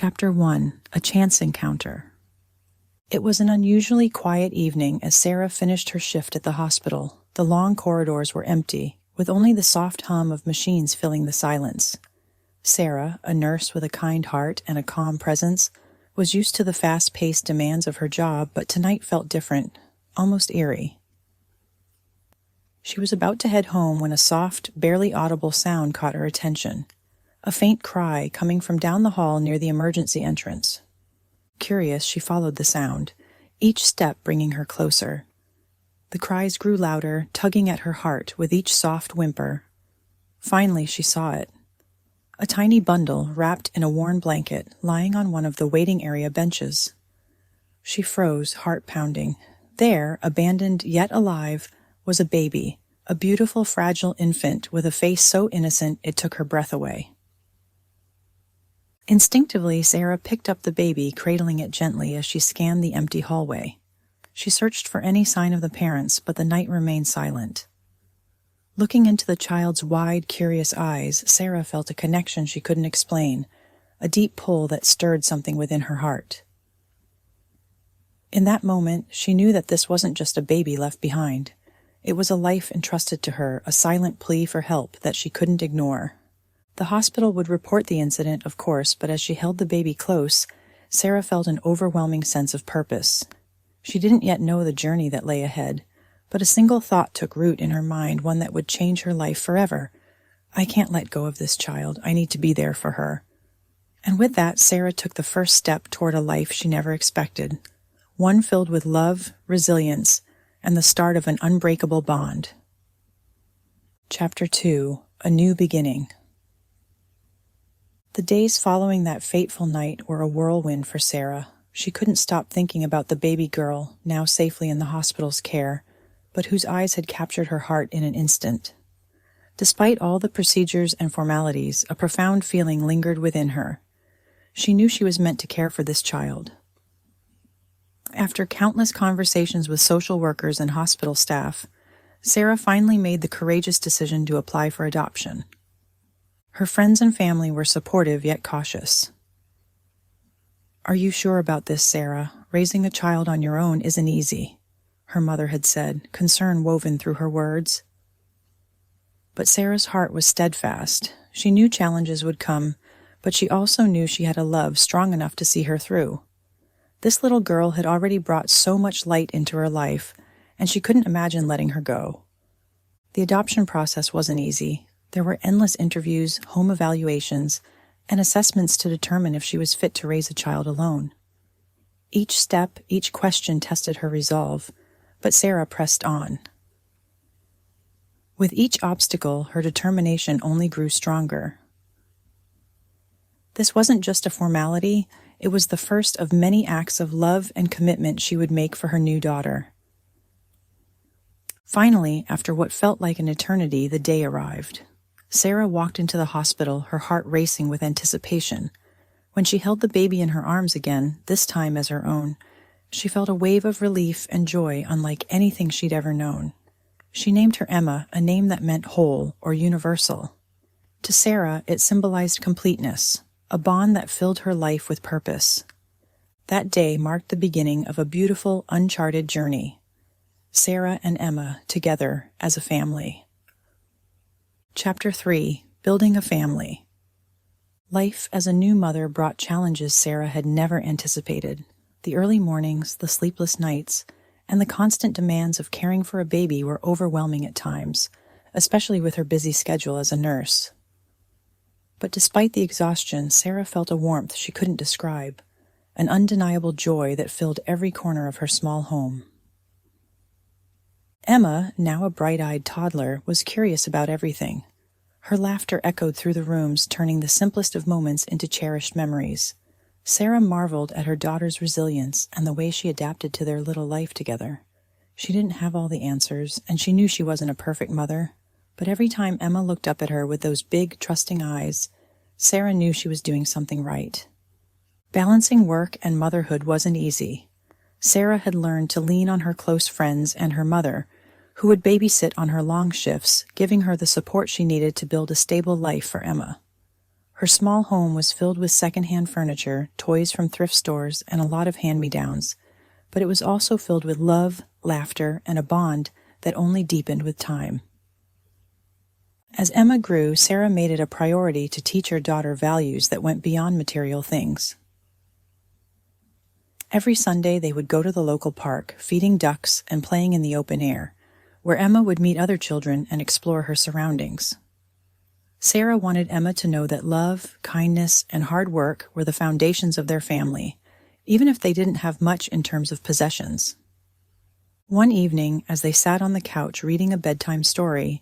Chapter 1: A Chance Encounter. It was an unusually quiet evening as Sarah finished her shift at the hospital. The long corridors were empty, with only the soft hum of machines filling the silence. Sarah, a nurse with a kind heart and a calm presence, was used to the fast-paced demands of her job, but tonight felt different, almost eerie. She was about to head home when a soft, barely audible sound caught her attention. A faint cry coming from down the hall near the emergency entrance. Curious, she followed the sound, each step bringing her closer. The cries grew louder, tugging at her heart with each soft whimper. Finally, she saw it. A tiny bundle wrapped in a worn blanket lying on one of the waiting area benches. She froze, heart pounding. There, abandoned yet alive, was a baby, a beautiful, fragile infant with a face so innocent it took her breath away. Instinctively, Sarah picked up the baby, cradling it gently as she scanned the empty hallway. She searched for any sign of the parents, but the night remained silent. Looking into the child's wide, curious eyes, Sarah felt a connection she couldn't explain, a deep pull that stirred something within her heart. In that moment, she knew that this wasn't just a baby left behind. It was a life entrusted to her, a silent plea for help that she couldn't ignore. The hospital would report the incident, of course, but as she held the baby close, Sarah felt an overwhelming sense of purpose. She didn't yet know the journey that lay ahead, but a single thought took root in her mind, one that would change her life forever. I can't let go of this child. I need to be there for her. And with that, Sarah took the first step toward a life she never expected, one filled with love, resilience, and the start of an unbreakable bond. Chapter 2: A New Beginning. The days following that fateful night were a whirlwind for Sarah. She couldn't stop thinking about the baby girl, now safely in the hospital's care, but whose eyes had captured her heart in an instant. Despite all the procedures and formalities, a profound feeling lingered within her. She knew she was meant to care for this child. After countless conversations with social workers and hospital staff, Sarah finally made the courageous decision to apply for adoption. Her friends and family were supportive yet cautious. "Are you sure about this, Sarah? Raising a child on your own isn't easy," her mother had said, concern woven through her words. But Sarah's heart was steadfast. She knew challenges would come, but she also knew she had a love strong enough to see her through. This little girl had already brought so much light into her life, and she couldn't imagine letting her go. The adoption process wasn't easy. There were endless interviews, home evaluations, and assessments to determine if she was fit to raise a child alone. Each step, each question tested her resolve, but Sarah pressed on. With each obstacle, her determination only grew stronger. This wasn't just a formality, it was the first of many acts of love and commitment she would make for her new daughter. Finally, after what felt like an eternity, the day arrived. Sarah walked into the hospital, her heart racing with anticipation. When she held the baby in her arms again, this time as her own, she felt a wave of relief and joy unlike anything she'd ever known. She named her Emma, a name that meant whole or universal. To Sarah, it symbolized completeness, a bond that filled her life with purpose. That day marked the beginning of a beautiful, uncharted journey. Sarah and Emma together as a family. Chapter 3: Building a Family. Life as a new mother brought challenges Sarah had never anticipated. The early mornings, the sleepless nights, and the constant demands of caring for a baby were overwhelming at times, especially with her busy schedule as a nurse. But despite the exhaustion, Sarah felt a warmth she couldn't describe, an undeniable joy that filled every corner of her small home. Emma, now a bright-eyed toddler, was curious about everything. Her laughter echoed through the rooms, turning the simplest of moments into cherished memories. Sarah marveled at her daughter's resilience and the way she adapted to their little life together. She didn't have all the answers, and she knew she wasn't a perfect mother, but every time Emma looked up at her with those big, trusting eyes, Sarah knew she was doing something right. Balancing work and motherhood wasn't easy. Sarah had learned to lean on her close friends and her mother, who would babysit on her long shifts, giving her the support she needed to build a stable life for Emma. Her small home was filled with secondhand furniture, toys from thrift stores, and a lot of hand-me-downs, but it was also filled with love, laughter, and a bond that only deepened with time. As Emma grew, Sarah made it a priority to teach her daughter values that went beyond material things. Every Sunday they would go to the local park, feeding ducks and playing in the open air, where Emma would meet other children and explore her surroundings. Sarah wanted Emma to know that love, kindness, and hard work were the foundations of their family, even if they didn't have much in terms of possessions. One evening, as they sat on the couch reading a bedtime story,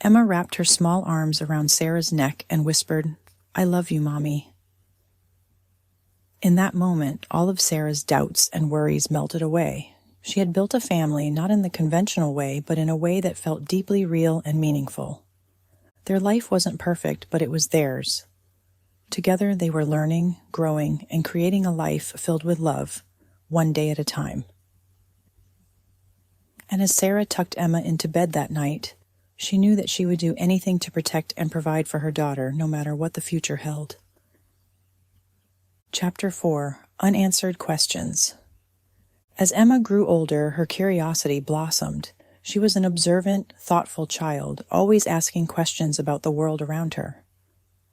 Emma wrapped her small arms around Sarah's neck and whispered, "I love you, Mommy." In that moment, all of Sarah's doubts and worries melted away. She had built a family not in the conventional way, but in a way that felt deeply real and meaningful. Their life wasn't perfect, but it was theirs. Together they were learning, growing, and creating a life filled with love, one day at a time. And as Sarah tucked Emma into bed that night, she knew that she would do anything to protect and provide for her daughter, no matter what the future held. Chapter 4: Unanswered Questions. As Emma grew older, her curiosity blossomed. She was an observant, thoughtful child, always asking questions about the world around her.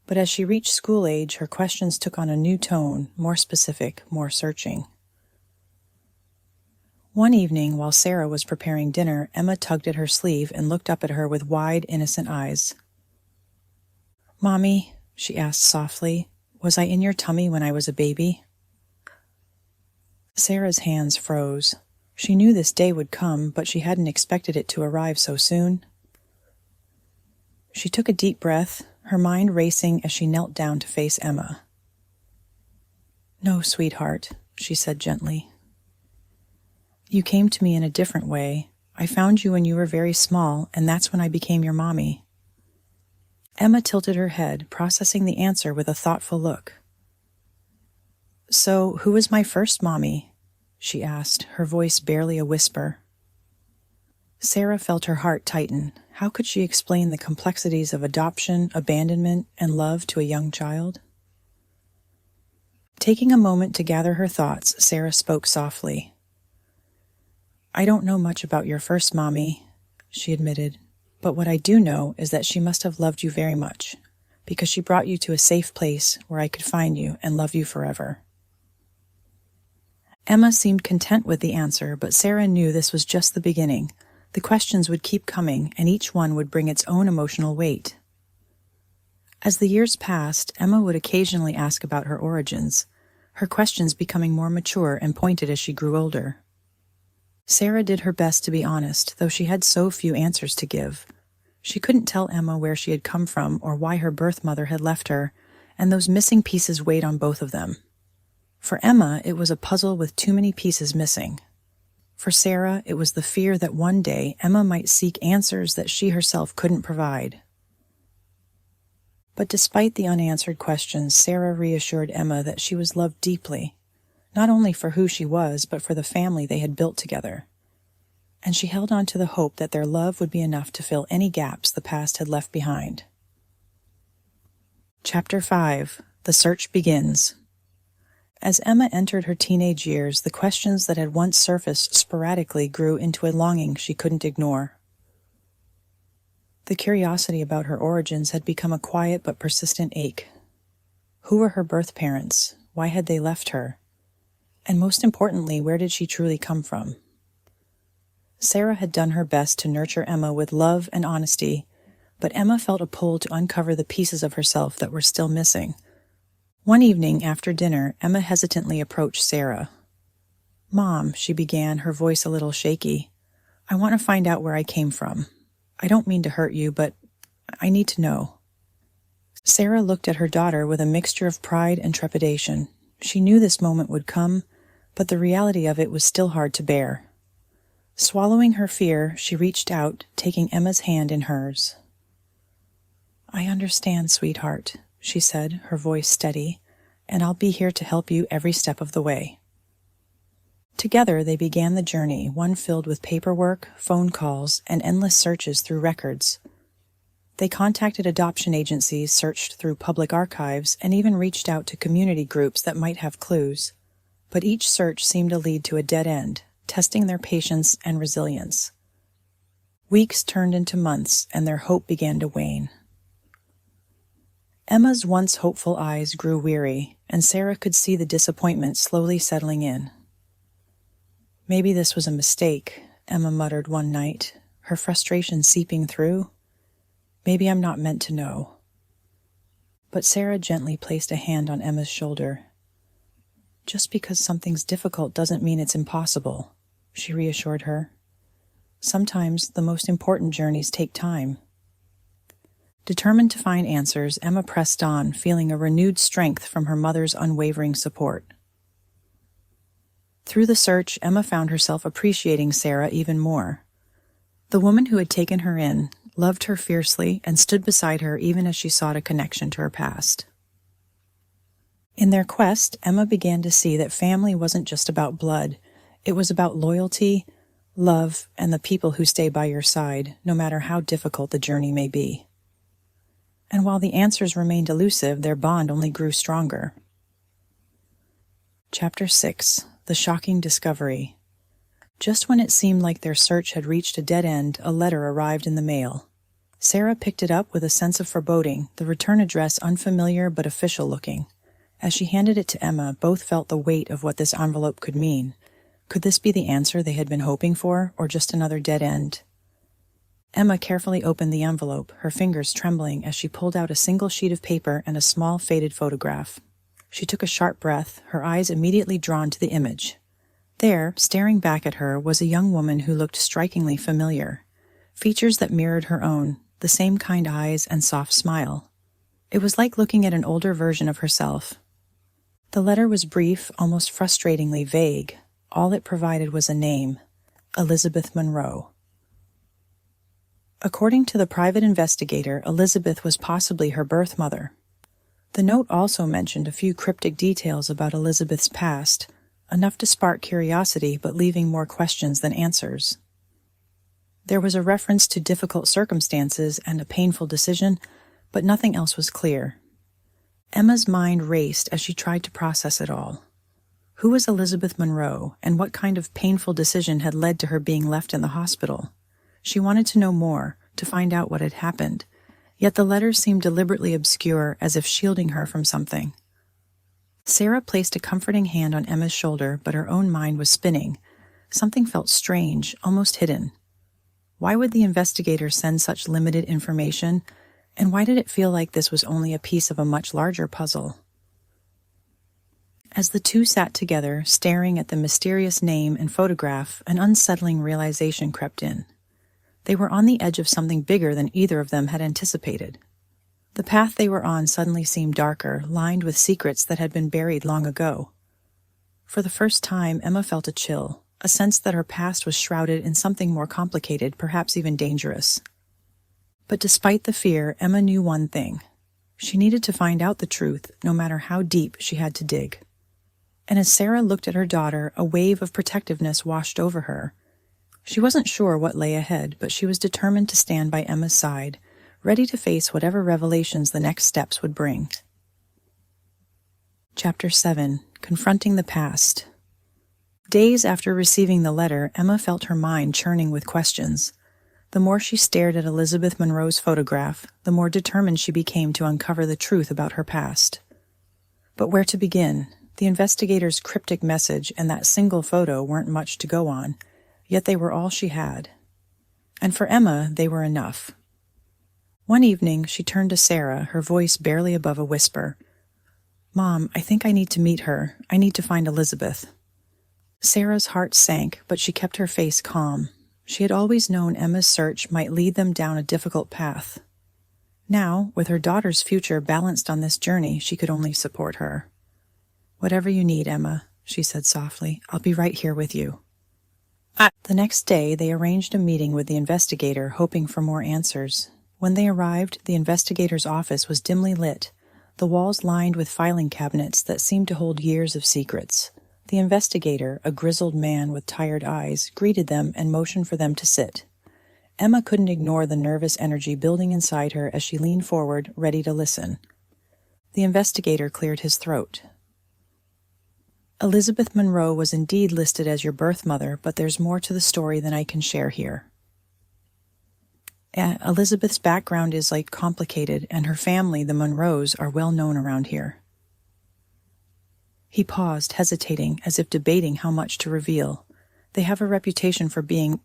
But as she reached school age, her questions took on a new tone, more specific, more searching. One evening, while Sarah was preparing dinner, Emma tugged at her sleeve and looked up at her with wide, innocent eyes. "Mommy," she asked softly, "was I in your tummy when I was a baby?" Sarah's hands froze. She knew this day would come, but she hadn't expected it to arrive so soon. She took a deep breath, her mind racing as she knelt down to face Emma. "No, sweetheart," she said gently. "You came to me in a different way. I found you when you were very small, and that's when I became your mommy." Emma tilted her head, processing the answer with a thoughtful look. "So, who was my first mommy?" she asked, her voice barely a whisper. Sarah felt her heart tighten. How could she explain the complexities of adoption, abandonment, and love to a young child? Taking a moment to gather her thoughts, Sarah spoke softly. "I don't know much about your first mommy," she admitted, "but what I do know is that she must have loved you very much, because she brought you to a safe place where I could find you and love you forever." Emma seemed content with the answer, but Sarah knew this was just the beginning. The questions would keep coming, and each one would bring its own emotional weight. As the years passed, Emma would occasionally ask about her origins, her questions becoming more mature and pointed as she grew older. Sarah did her best to be honest, though she had so few answers to give. She couldn't tell Emma where she had come from or why her birth mother had left her, and those missing pieces weighed on both of them. For Emma, it was a puzzle with too many pieces missing. For Sarah, it was the fear that one day Emma might seek answers that she herself couldn't provide. But despite the unanswered questions, Sarah reassured Emma that she was loved deeply, not only for who she was, but for the family they had built together. And she held on to the hope that their love would be enough to fill any gaps the past had left behind. Chapter 5: The Search Begins. As Emma entered her teenage years, the questions that had once surfaced sporadically grew into a longing she couldn't ignore. The curiosity about her origins had become a quiet but persistent ache. Who were her birth parents? Why had they left her? And most importantly, where did she truly come from? Sarah had done her best to nurture Emma with love and honesty, but Emma felt a pull to uncover the pieces of herself that were still missing. One evening after dinner, Emma hesitantly approached Sarah. "Mom," she began, her voice a little shaky, "I want to find out where I came from. I don't mean to hurt you, but I need to know." Sarah looked at her daughter with a mixture of pride and trepidation. She knew this moment would come, but the reality of it was still hard to bear. Swallowing her fear, she reached out, taking Emma's hand in hers. "I understand, sweetheart," she said, her voice steady, "and I'll be here to help you every step of the way." Together they began the journey, one filled with paperwork, phone calls, and endless searches through records. They contacted adoption agencies, searched through public archives, and even reached out to community groups that might have clues. But each search seemed to lead to a dead end, testing their patience and resilience. Weeks turned into months, and their hope began to wane. Emma's once hopeful eyes grew weary, and Sarah could see the disappointment slowly settling in. "Maybe this was a mistake," Emma muttered one night, her frustration seeping through. "Maybe I'm not meant to know." But Sarah gently placed a hand on Emma's shoulder. "Just because something's difficult doesn't mean it's impossible," she reassured her. "Sometimes the most important journeys take time." Determined to find answers, Emma pressed on, feeling a renewed strength from her mother's unwavering support. Through the search, Emma found herself appreciating Sarah even more. The woman who had taken her in loved her fiercely and stood beside her even as she sought a connection to her past. In their quest, Emma began to see that family wasn't just about blood. It was about loyalty, love, and the people who stay by your side, no matter how difficult the journey may be. And while the answers remained elusive, their bond only grew stronger. Chapter 6. The Shocking Discovery. Just when it seemed like their search had reached a dead end, a letter arrived in the mail. Sarah picked it up with a sense of foreboding, the return address unfamiliar but official-looking. As she handed it to Emma, both felt the weight of what this envelope could mean. Could this be the answer they had been hoping for, or just another dead end? Emma carefully opened the envelope, her fingers trembling as she pulled out a single sheet of paper and a small faded photograph. She took a sharp breath, her eyes immediately drawn to the image. There, staring back at her, was a young woman who looked strikingly familiar. Features that mirrored her own, the same kind eyes and soft smile. It was like looking at an older version of herself. The letter was brief, almost frustratingly vague. All it provided was a name: Elizabeth Monroe. According to the private investigator, Elizabeth was possibly her birth mother. The note also mentioned a few cryptic details about Elizabeth's past, enough to spark curiosity but leaving more questions than answers. There was a reference to difficult circumstances and a painful decision, but nothing else was clear. Emma's mind raced as she tried to process it all. Who was Elizabeth Monroe, and what kind of painful decision had led to her being left in the hospital? She wanted to know more, to find out what had happened, yet the letters seemed deliberately obscure, as if shielding her from something. Sarah placed a comforting hand on Emma's shoulder, but her own mind was spinning. Something felt strange, almost hidden. Why would the investigator send such limited information, and why did it feel like this was only a piece of a much larger puzzle? As the two sat together, staring at the mysterious name and photograph, an unsettling realization crept in. They were on the edge of something bigger than either of them had anticipated. The path they were on suddenly seemed darker, lined with secrets that had been buried long ago. For the first time, Emma felt a chill, a sense that her past was shrouded in something more complicated, perhaps even dangerous. But despite the fear, Emma knew one thing. She needed to find out the truth, no matter how deep she had to dig. And as Sarah looked at her daughter, a wave of protectiveness washed over her. She wasn't sure what lay ahead, but she was determined to stand by Emma's side, ready to face whatever revelations the next steps would bring. Chapter 7. Confronting the Past. Days after receiving the letter, Emma felt her mind churning with questions. The more she stared at Elizabeth Monroe's photograph, the more determined she became to uncover the truth about her past. But where to begin? The investigator's cryptic message and that single photo weren't much to go on, yet they were all she had. And for Emma, they were enough. One evening, she turned to Sarah, her voice barely above a whisper. "Mom, I think I need to meet her. I need to find Elizabeth." Sarah's heart sank, but she kept her face calm. She had always known Emma's search might lead them down a difficult path. Now, with her daughter's future balanced on this journey, she could only support her. "Whatever you need, Emma," she said softly. "I'll be right here with you." The next day, they arranged a meeting with the investigator, hoping for more answers. When they arrived, the investigator's office was dimly lit, the walls lined with filing cabinets that seemed to hold years of secrets. The investigator, a grizzled man with tired eyes, greeted them and motioned for them to sit. Emma couldn't ignore the nervous energy building inside her as she leaned forward, ready to listen. The investigator cleared his throat. Elizabeth Monroe was indeed listed as your birth mother, but there's more to the story than I can share here. Elizabeth's background is complicated, and her family, the Monroes, are well known around here. He paused, hesitating, as if debating how much to reveal. They have a reputation for being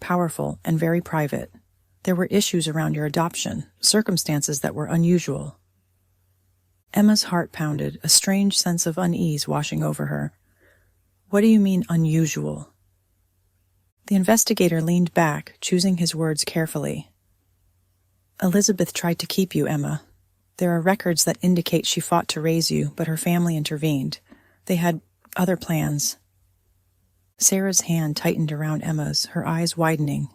powerful and very private. There were issues around your adoption, circumstances that were unusual. Emma's heart pounded, a strange sense of unease washing over her. What do you mean, unusual? The investigator leaned back, choosing his words carefully. Elizabeth tried to keep you, Emma. There are records that indicate she fought to raise you, but her family intervened. They had other plans. Sarah's hand tightened around Emma's, her eyes widening.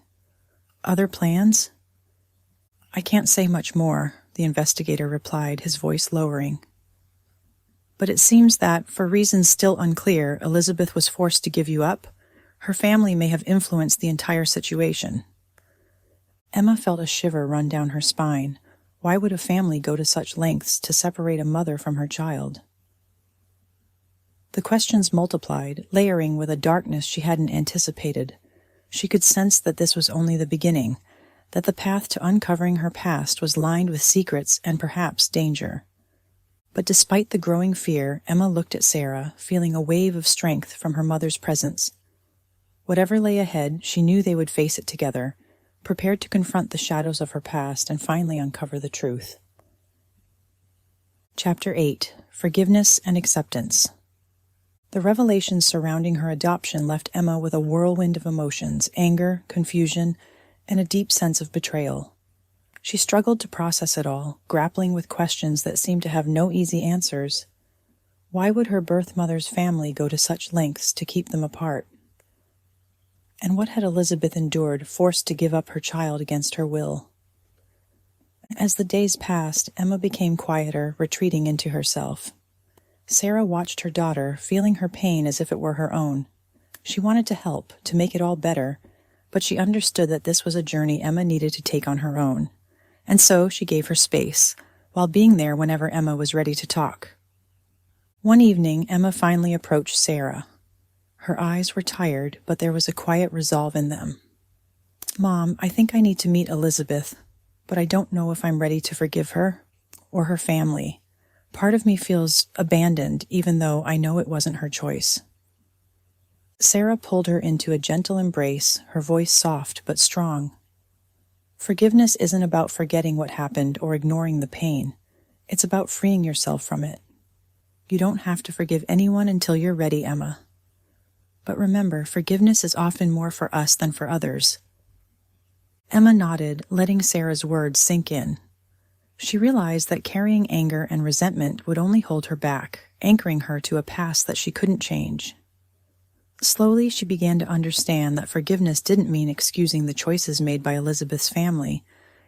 Other plans? I can't say much more, the investigator replied, his voice lowering. But it seems that, for reasons still unclear, Elizabeth was forced to give you up. Her family may have influenced the entire situation. Emma felt a shiver run down her spine. Why would a family go to such lengths to separate a mother from her child? The questions multiplied, layering with a darkness she hadn't anticipated. She could sense that this was only the beginning, that the path to uncovering her past was lined with secrets and perhaps danger. But despite the growing fear, Emma looked at Sarah, feeling a wave of strength from her mother's presence. Whatever lay ahead, she knew they would face it together, prepared to confront the shadows of her past and finally uncover the truth. Chapter 8: Forgiveness and Acceptance. The revelations surrounding her adoption left Emma with a whirlwind of emotions, anger, confusion, and a deep sense of betrayal. She struggled to process it all, grappling with questions that seemed to have no easy answers. Why would her birth mother's family go to such lengths to keep them apart? And what had Elizabeth endured, forced to give up her child against her will? As the days passed, Emma became quieter, retreating into herself. Sarah watched her daughter, feeling her pain as if it were her own. She wanted to help, to make it all better, but she understood that this was a journey Emma needed to take on her own. And so she gave her space, while being there whenever Emma was ready to talk. One evening, Emma finally approached Sarah. Her eyes were tired, but there was a quiet resolve in them. Mom, I think I need to meet Elizabeth, but I don't know if I'm ready to forgive her or her family. Part of me feels abandoned, even though I know it wasn't her choice. Sarah pulled her into a gentle embrace, her voice soft but strong. Forgiveness isn't about forgetting what happened or ignoring the pain. It's about freeing yourself from it. You don't have to forgive anyone until you're ready, Emma. But remember, forgiveness is often more for us than for others. Emma nodded, letting Sarah's words sink in. She realized that carrying anger and resentment would only hold her back, anchoring her to a past that she couldn't change. Slowly, she began to understand that forgiveness didn't mean excusing the choices made by Elizabeth's family.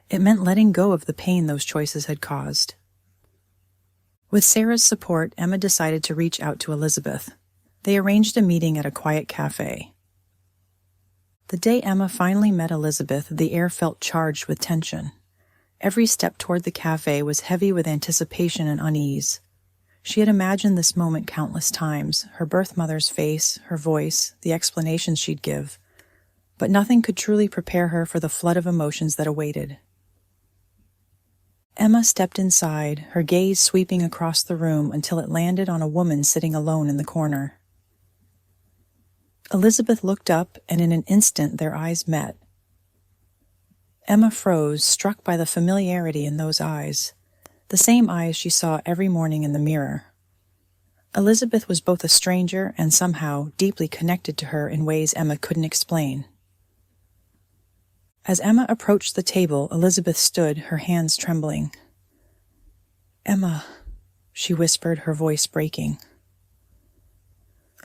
It meant letting go of the pain those choices had caused. With Sarah's support, Emma decided to reach out to Elizabeth. They arranged a meeting at a quiet cafe. The day Emma finally met Elizabeth, the air felt charged with tension. Every step toward the cafe was heavy with anticipation and unease. She had imagined this moment countless times, her birth mother's face, her voice, the explanations she'd give. But nothing could truly prepare her for the flood of emotions that awaited. Emma stepped inside, her gaze sweeping across the room until it landed on a woman sitting alone in the corner. Elizabeth looked up, and in an instant their eyes met. Emma froze, struck by the familiarity in those eyes, the same eyes she saw every morning in the mirror. Elizabeth was both a stranger and somehow deeply connected to her in ways Emma couldn't explain. As Emma approached the table, Elizabeth stood, her hands trembling. "Emma," she whispered, her voice breaking.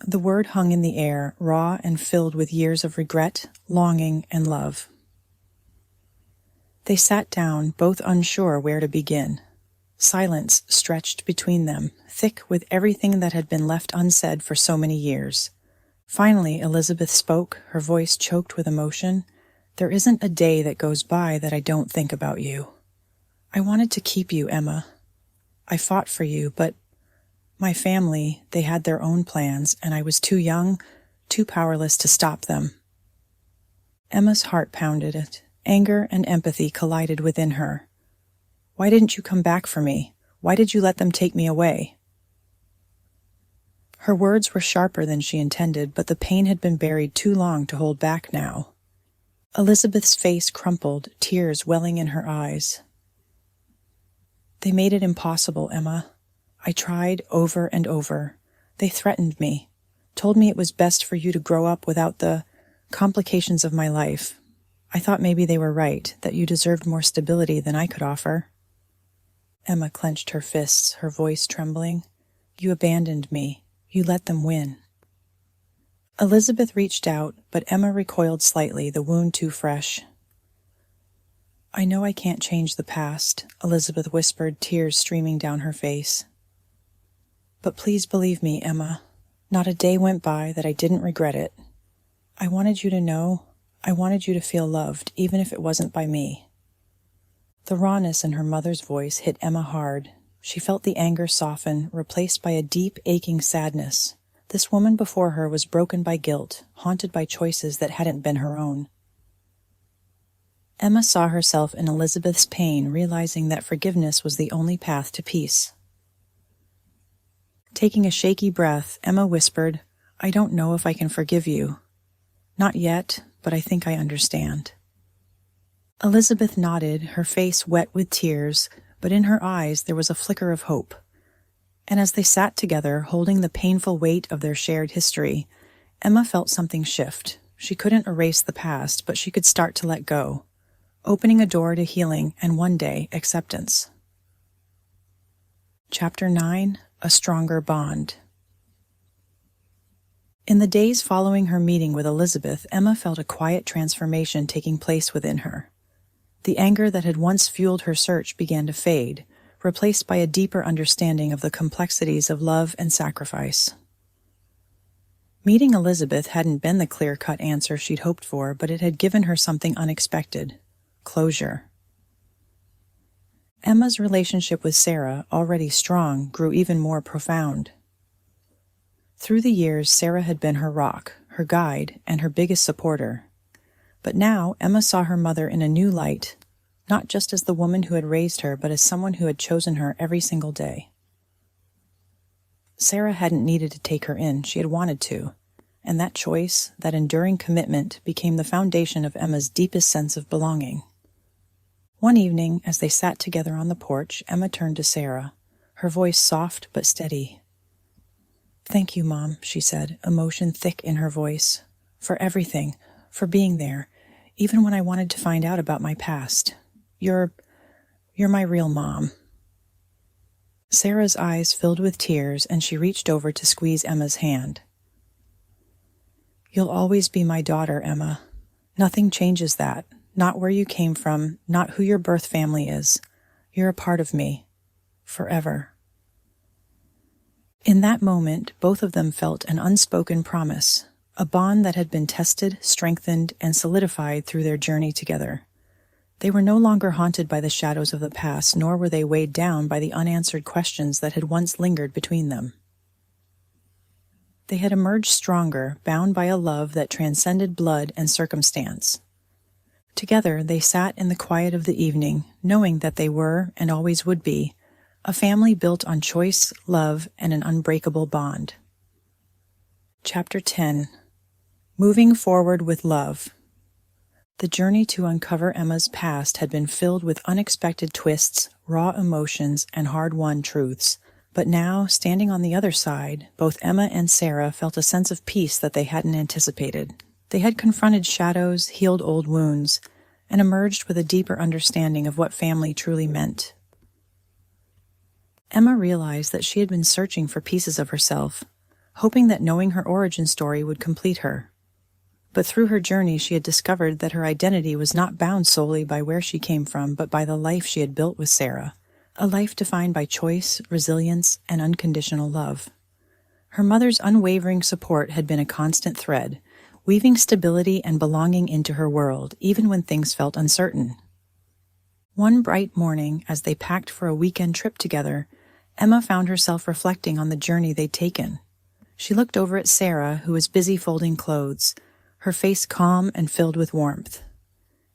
The word hung in the air, raw and filled with years of regret, longing, and love. They sat down, both unsure where to begin. Silence stretched between them, thick with everything that had been left unsaid for so many years. Finally, Elizabeth spoke, her voice choked with emotion. There isn't a day that goes by that I don't think about you. I wanted to keep you, Emma. I fought for you, but my family, they had their own plans, and I was too young, too powerless to stop them. Emma's heart pounded it. Anger and empathy collided within her. Why didn't you come back for me? Why did you let them take me away? Her words were sharper than she intended, but the pain had been buried too long to hold back now. Elizabeth's face crumpled, tears welling in her eyes. They made it impossible, Emma. I tried over and over. They threatened me, told me it was best for you to grow up without the complications of my life. I thought maybe they were right, that you deserved more stability than I could offer. Emma clenched her fists, her voice trembling. You abandoned me. You let them win. Elizabeth reached out, but Emma recoiled slightly, the wound too fresh. I know I can't change the past, Elizabeth whispered, tears streaming down her face. But please believe me, Emma. Not a day went by that I didn't regret it. I wanted you to know. I wanted you to feel loved, even if it wasn't by me. The rawness in her mother's voice hit Emma hard. She felt the anger soften, replaced by a deep, aching sadness. This woman before her was broken by guilt, haunted by choices that hadn't been her own. Emma saw herself in Elizabeth's pain, realizing that forgiveness was the only path to peace. Taking a shaky breath, Emma whispered, I don't know if I can forgive you. Not yet, but I think I understand. Elizabeth nodded, her face wet with tears, but in her eyes there was a flicker of hope. And as they sat together, holding the painful weight of their shared history, Emma felt something shift. She couldn't erase the past, but she could start to let go, opening a door to healing and one day acceptance. Chapter 9: A Stronger Bond. In the days following her meeting with Elizabeth, Emma felt a quiet transformation taking place within her. The anger that had once fueled her search began to fade, replaced by a deeper understanding of the complexities of love and sacrifice. Meeting Elizabeth hadn't been the clear-cut answer she'd hoped for, but it had given her something unexpected: closure. Emma's relationship with Sarah, already strong, grew even more profound. Through the years, Sarah had been her rock, her guide, and her biggest supporter. But now Emma saw her mother in a new light, not just as the woman who had raised her, but as someone who had chosen her every single day. Sarah hadn't needed to take her in, she had wanted to, and that choice, that enduring commitment, became the foundation of Emma's deepest sense of belonging. One evening, as they sat together on the porch, Emma turned to Sarah, her voice soft but steady. Thank you, Mom, she said, emotion thick in her voice, for everything, for being there, even when I wanted to find out about my past. You're my real mom. Sarah's eyes filled with tears, and she reached over to squeeze Emma's hand. You'll always be my daughter, Emma. Nothing changes that. Not where you came from, not who your birth family is. You're a part of me. Forever. In that moment, both of them felt an unspoken promise, a bond that had been tested, strengthened, and solidified through their journey together. They were no longer haunted by the shadows of the past, nor were they weighed down by the unanswered questions that had once lingered between them. They had emerged stronger, bound by a love that transcended blood and circumstance. Together, they sat in the quiet of the evening, knowing that they were, and always would be, a family built on choice, love, and an unbreakable bond. Chapter 10: Moving Forward with Love. The journey to uncover Emma's past had been filled with unexpected twists, raw emotions, and hard-won truths. But now, standing on the other side, both Emma and Sarah felt a sense of peace that they hadn't anticipated. They had confronted shadows, healed old wounds, and emerged with a deeper understanding of what family truly meant. Emma realized that she had been searching for pieces of herself, hoping that knowing her origin story would complete her. But through her journey, she had discovered that her identity was not bound solely by where she came from, but by the life she had built with Sarah, a life defined by choice, resilience, and unconditional love. Her mother's unwavering support had been a constant thread, weaving stability and belonging into her world, even when things felt uncertain. One bright morning, as they packed for a weekend trip together, Emma found herself reflecting on the journey they'd taken. She looked over at Sarah, who was busy folding clothes, her face calm and filled with warmth.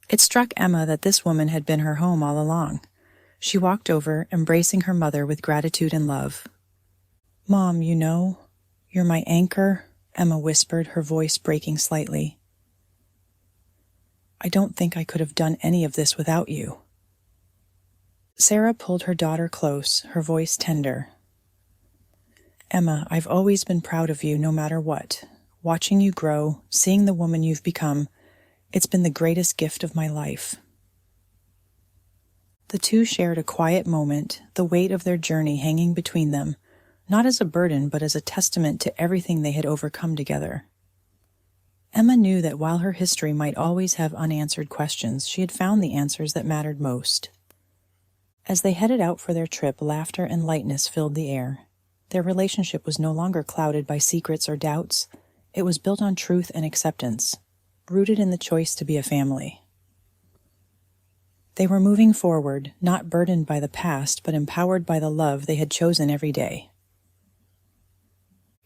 It struck Emma that this woman had been her home all along. She walked over, embracing her mother with gratitude and love. "Mom, you're my anchor," Emma whispered, her voice breaking slightly. "I don't think I could have done any of this without you." Sarah pulled her daughter close, her voice tender. "Emma, I've always been proud of you no matter what. Watching you grow, seeing the woman you've become, it's been the greatest gift of my life." The two shared a quiet moment, the weight of their journey hanging between them, not as a burden but as a testament to everything they had overcome together. Emma knew that while her history might always have unanswered questions, she had found the answers that mattered most. As they headed out for their trip, laughter and lightness filled the air. Their relationship was no longer clouded by secrets or doubts. It was built on truth and acceptance, rooted in the choice to be a family. They were moving forward, not burdened by the past, but empowered by the love they had chosen every day.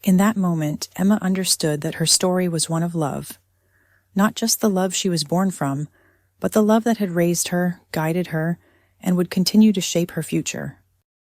In that moment, Emma understood that her story was one of love, not just the love she was born from, but the love that had raised her, guided her, and would continue to shape her future.